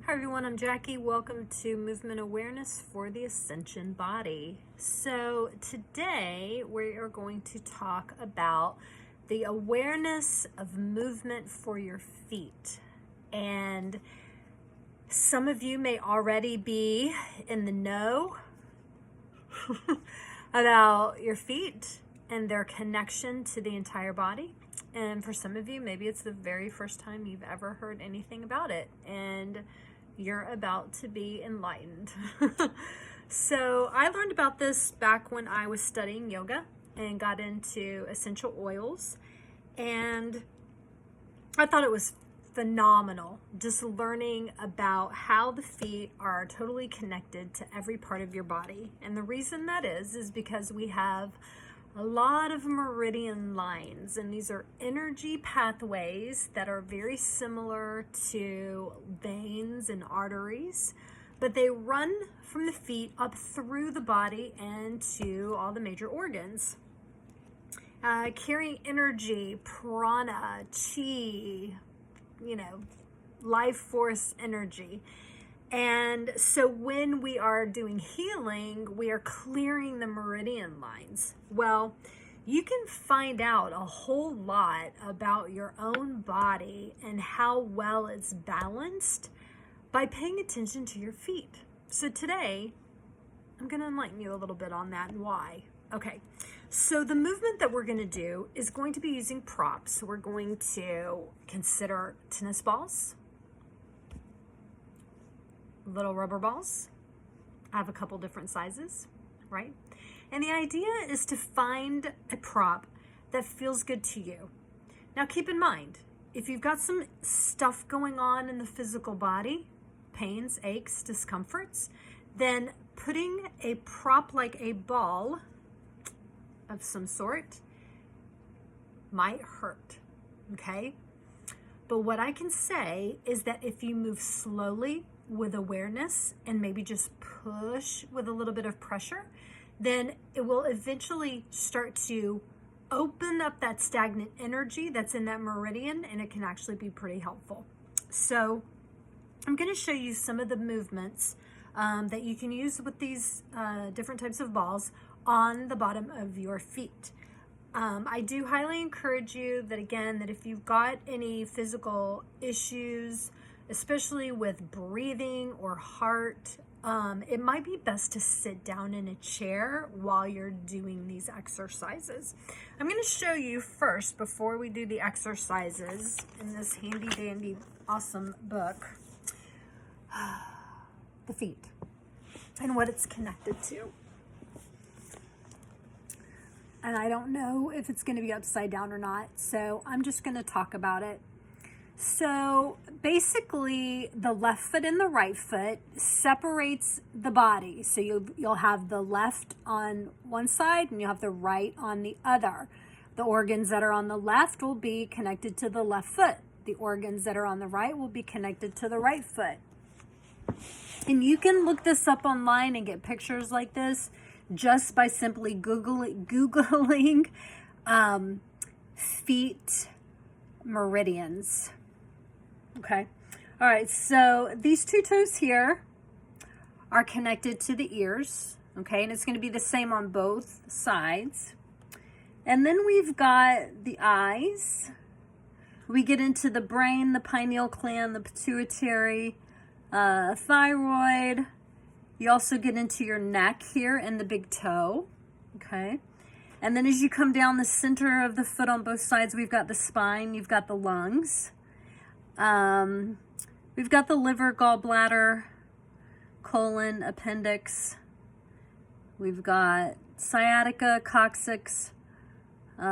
Hi everyone, I'm Jackie. Welcome to Movement Awareness for the Ascension Body. So today we are going to talk about the awareness of movement for your feet. And some of you may already be in the know about your feet and their connection to the entire body. And for some of you, maybe it's the very first time you've ever heard anything about it. And you're about to be enlightened. So I learned about this back when I was studying yoga and got into essential oils. And I thought it was phenomenal just learning about how the feet are totally connected to every part of your body. And the reason that is because we have a lot of meridian lines, and these are energy pathways that are very similar to veins and arteries, but they run from the feet up through the body and to all the major organs, carrying energy, prana, chi, life force energy. And so when we are doing healing, we are clearing the meridian lines. Well, you can find out a whole lot about your own body and how well it's balanced by paying attention to your feet. So today, I'm going to enlighten you a little bit on that and why. Okay, so the movement that we're going to do is going to be using props. So we're going to consider tennis balls, little rubber balls. I have a couple different sizes, right? And the idea is to find a prop that feels good to you. Now keep in mind, if you've got some stuff going on in the physical body, pains, aches, discomforts, then putting a prop like a ball of some sort might hurt, okay? But what I can say is that if you move slowly with awareness and maybe just push with a little bit of pressure, then it will eventually start to open up that stagnant energy that's in that meridian, and it can actually be pretty helpful. So I'm going to show you some of the movements that you can use with these different types of balls on the bottom of your feet. I do highly encourage you that if you've got any physical issues, especially with breathing or heart, it might be best to sit down in a chair while you're doing these exercises. I'm going to show you first, before we do the exercises in this handy dandy awesome book, the feet and what it's connected to. And I don't know if it's going to be upside down or not, so I'm just going to talk about it. So basically, the left foot and the right foot separates the body. So you'll have the left on one side and you'll have the right on the other. The organs that are on the left will be connected to the left foot. The organs that are on the right will be connected to the right foot. And you can look this up online and get pictures like this just by simply Googling feet meridians. Okay. All right. So these two toes here are connected to the ears. Okay. And it's going to be the same on both sides. And then we've got the eyes. We get into the brain, the pineal gland, the pituitary, thyroid. You also get into your neck here and the big toe. Okay. And then as you come down the center of the foot on both sides, we've got the spine, you've got the lungs. We've got the liver, gallbladder, colon, appendix. We've got sciatica, coccyx,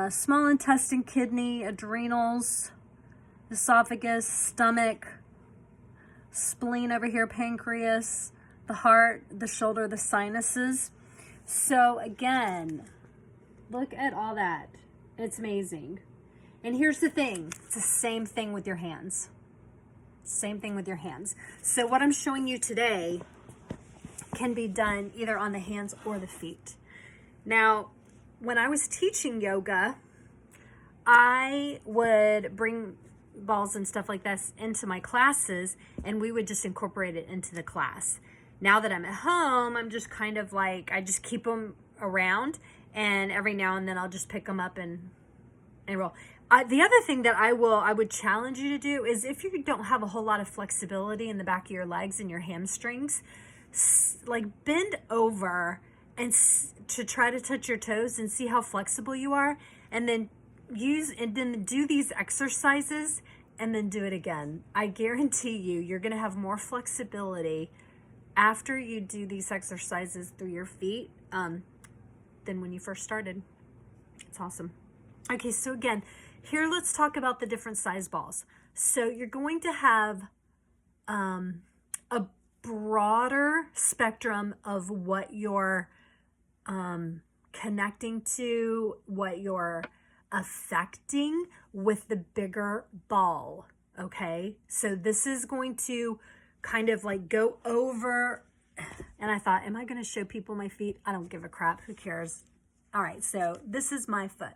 small intestine, kidney, adrenals, esophagus, stomach, spleen over here, pancreas, the heart, the shoulder, the sinuses. So again, look at all that. It's amazing. And here's the thing. It's the same thing with your hands. Same thing with your hands. So what I'm showing you today can be done either on the hands or the feet. Now, when I was teaching yoga, I would bring balls and stuff like this into my classes, and we would just incorporate it into the class. Now that I'm at home, I'm just kind of like, I just keep them around, and every now and then I'll just pick them up and roll. The other thing that I would challenge you to do is, if you don't have a whole lot of flexibility in the back of your legs and your hamstrings, like bend over and to try to touch your toes and see how flexible you are, and then do these exercises and then do it again. I guarantee you're going to have more flexibility after you do these exercises through your feet than when you first started. It's awesome. Okay, so again, here let's talk about the different size balls. So you're going to have a broader spectrum of what you're connecting to, what you're affecting with the bigger ball. Okay, so this is going to kind of like go over, and I thought, am I going to show people my feet? I don't give a crap, who cares? All right, so this is my foot.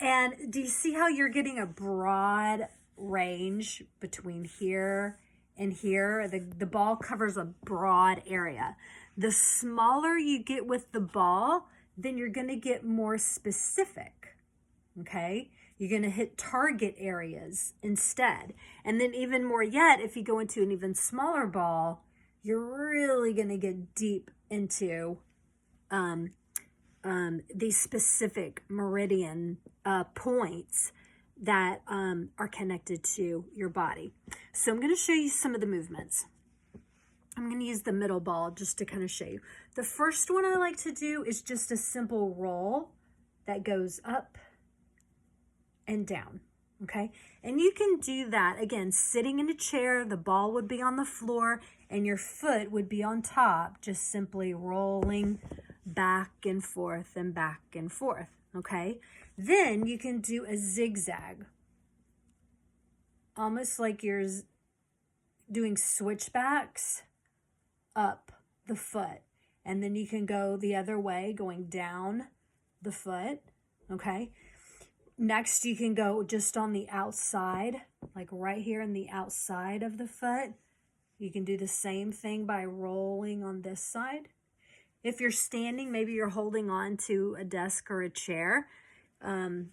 And do you see how you're getting a broad range between here and here? The ball covers a broad area. The smaller you get with the ball, then you're going to get more specific, okay? You're going to hit target areas instead. And then even more yet, if you go into an even smaller ball, you're really going to get deep into these specific meridian points that are connected to your body. So I'm going to show you some of the movements. I'm going to use the middle ball just to kind of show you. The first one I like to do is just a simple roll that goes up and down, okay? And you can do that, again, sitting in a chair, the ball would be on the floor, and your foot would be on top, just simply rolling back and forth and back and forth, okay? Then you can do a zigzag, almost like you're doing switchbacks up the foot. And then you can go the other way, going down the foot, okay? Next, you can go just on the outside, like right here in the outside of the foot. You can do the same thing by rolling on this side. If you're standing, maybe you're holding on to a desk or a chair. And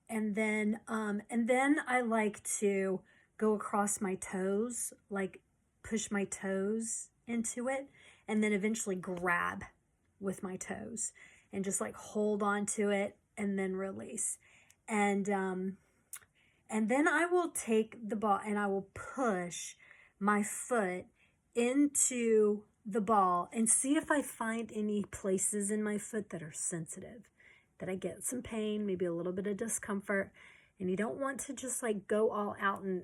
then I like to go across my toes, like push my toes into it, and then eventually grab with my toes and just like hold on to it and then release. And then I will take the ball and I will push my foot into the ball and see if I find any places in my foot that are sensitive, that I get some pain, maybe a little bit of discomfort. And you don't want to just like go all out and,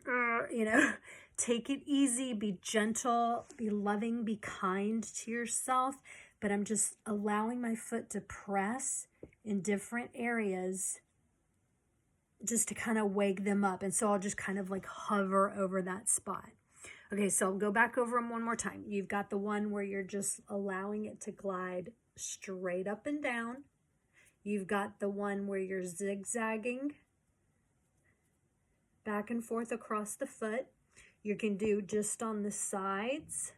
take it easy, be gentle, be loving, be kind to yourself. But I'm just allowing my foot to press in different areas just to kind of wake them up. And so I'll just kind of like hover over that spot. Okay, so I'll go back over them one more time. You've got the one where you're just allowing it to glide straight up and down. You've got the one where you're zigzagging back and forth across the foot. You can do just on the sides,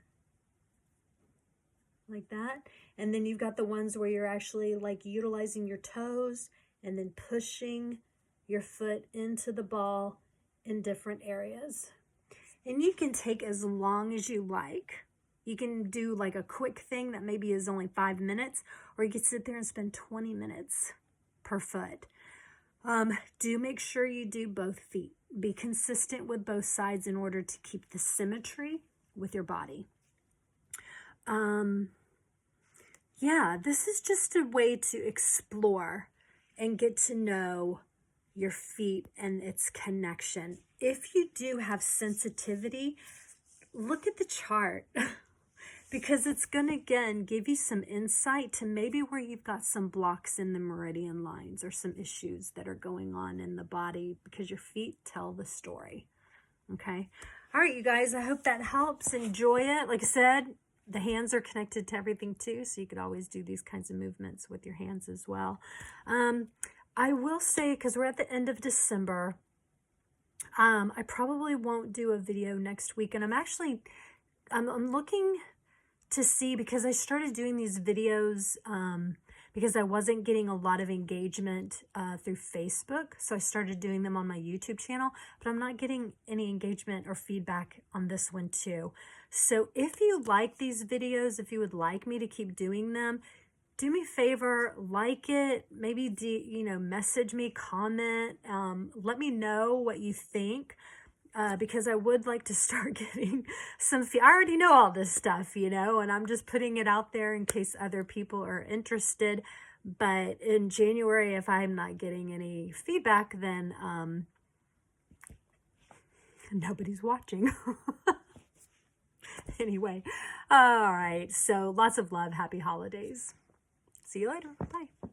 like that. And then you've got the ones where you're actually like utilizing your toes and then pushing your foot into the ball in different areas. And you can take as long as you like. You can do like a quick thing that maybe is only 5 minutes, or you could sit there and spend 20 minutes per foot. Do make sure you do both feet. Be consistent with both sides in order to keep the symmetry with your body. Yeah, this is just a way to explore and get to know your feet and its connection. If you do have sensitivity, look at the chart because it's going to, again, give you some insight to maybe where you've got some blocks in the meridian lines or some issues that are going on in the body, because your feet tell the story. Okay. All right, you guys, I hope that helps. Enjoy it. Like I said, the hands are connected to everything too, so you could always do these kinds of movements with your hands as well. I will say, because we're at the end of December, I probably won't do a video next week, and I'm looking to see, because I started doing these videos because I wasn't getting a lot of engagement through Facebook. So I started doing them on my YouTube channel, but I'm not getting any engagement or feedback on this one too. So if you like these videos, if you would like me to keep doing them, do me a favor, like it, maybe, message me, comment, let me know what you think. Because I would like to start getting I already know all this stuff, and I'm just putting it out there in case other people are interested. But in January, if I'm not getting any feedback, then nobody's watching. Anyway, all right. So lots of love. Happy holidays. See you later. Bye.